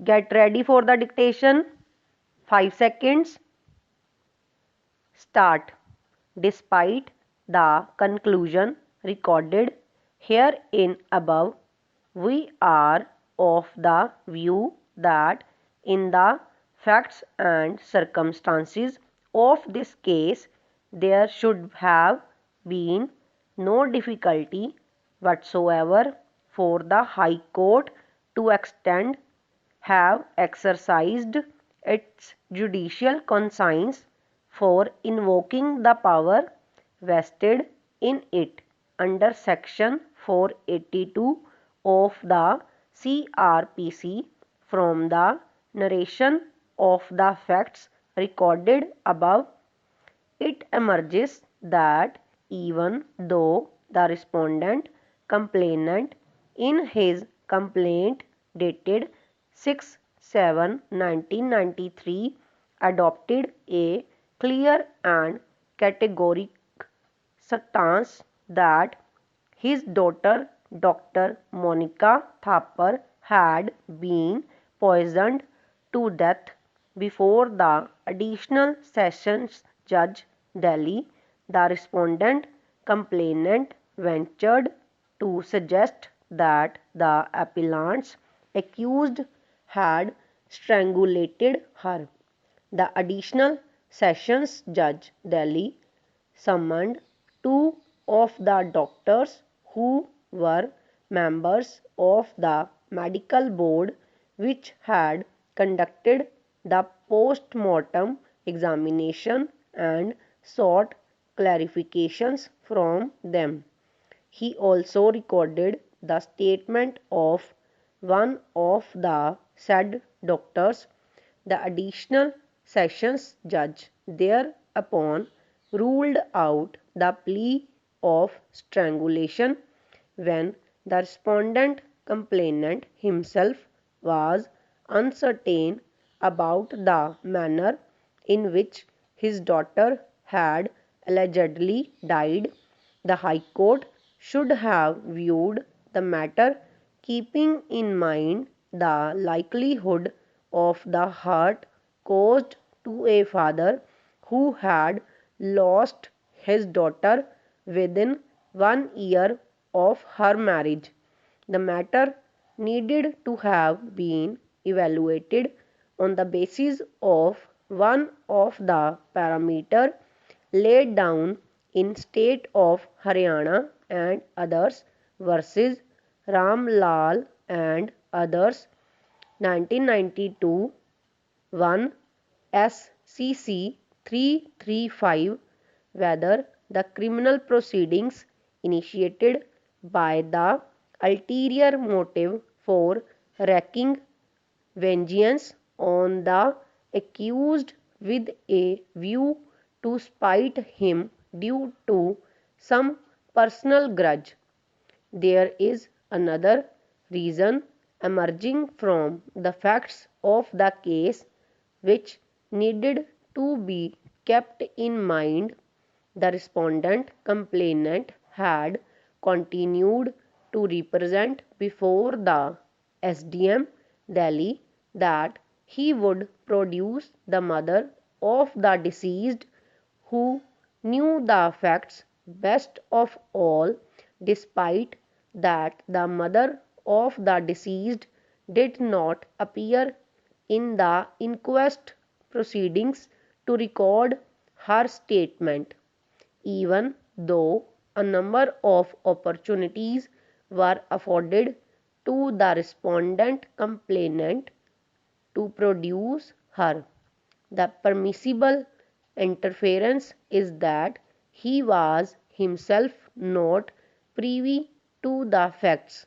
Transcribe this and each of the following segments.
Get ready for the dictation. 5 seconds. Start. Despite the conclusion recorded herein above, we are of the view that in the facts and circumstances of this case, there should have been no difficulty whatsoever for the High Court to extend have exercised its judicial conscience for invoking the power vested in it under Section 482 of the CRPC. From the narration of the facts recorded above, it emerges that even though the respondent complainant in his complaint dated 6/7/1993 adopted a clear and categoric stance that his daughter Dr. Monica Thapar had been poisoned to death before the additional sessions judge Delhi, the respondent complainant ventured to suggest that the appellant's accused had strangulated her. The additional sessions judge Delhi summoned two of the doctors who were members of the medical board which had conducted the post-mortem examination and sought clarifications from them. He also recorded the statement of one of the said doctors. The additional sessions judge thereupon ruled out the plea of strangulation when the respondent complainant himself was uncertain about the manner in which his daughter had allegedly died. The High Court should have viewed the matter keeping in mind the likelihood of the hurt caused to a father who had lost his daughter within 1 year of her marriage. The matter needed to have been evaluated on the basis of one of the parameters laid down in State of Haryana and others versus Ram Lal and others 1992 1 SCC 335 whether the criminal proceedings initiated by the ulterior motive for wreaking vengeance on the accused with a view to spite him due to some personal grudge. There is another reason emerging from the facts of the case which needed to be kept in mind. The respondent complainant had continued to represent before the SDM Delhi that he would produce the mother of the deceased who knew the facts best of all, despite that the mother of the deceased did not appear in the inquest proceedings to record her statement. Even though a number of opportunities were afforded to the respondent complainant to produce her. The permissible interference is that he was himself not privy to the facts.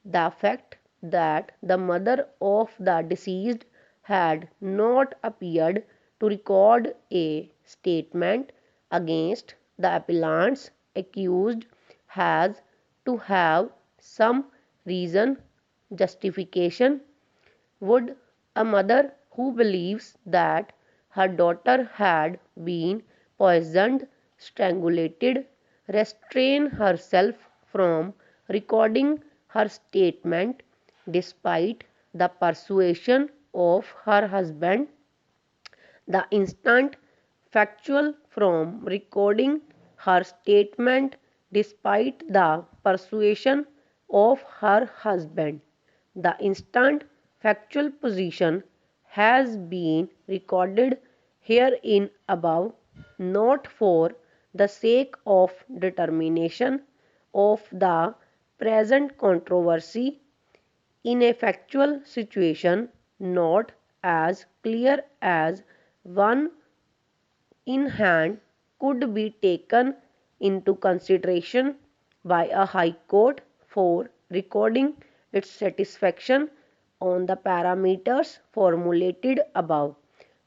The fact that the mother of the deceased had not appeared to record a statement against the appellant's accused has to have some reason justification. Would a mother who believes that her daughter had been poisoned, strangulated, restrain herself from recording her statement despite the persuasion of her husband, the instant factual from recording her statement despite the persuasion of her husband. The instant factual position has been recorded herein above not for the sake of determination of the present controversy in a factual situation not as clear as one in hand could be taken into consideration by a high court for recording its satisfaction on the parameters formulated above.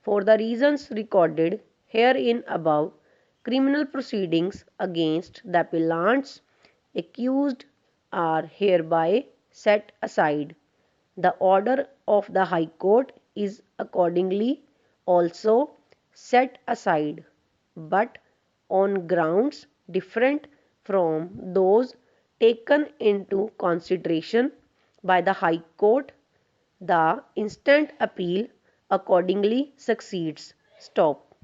For the reasons recorded herein above, criminal proceedings against the appellants accused are hereby set aside. The order of the High Court is accordingly also set aside, but on grounds different from those taken into consideration by the High Court. The instant appeal accordingly succeeds. Stop.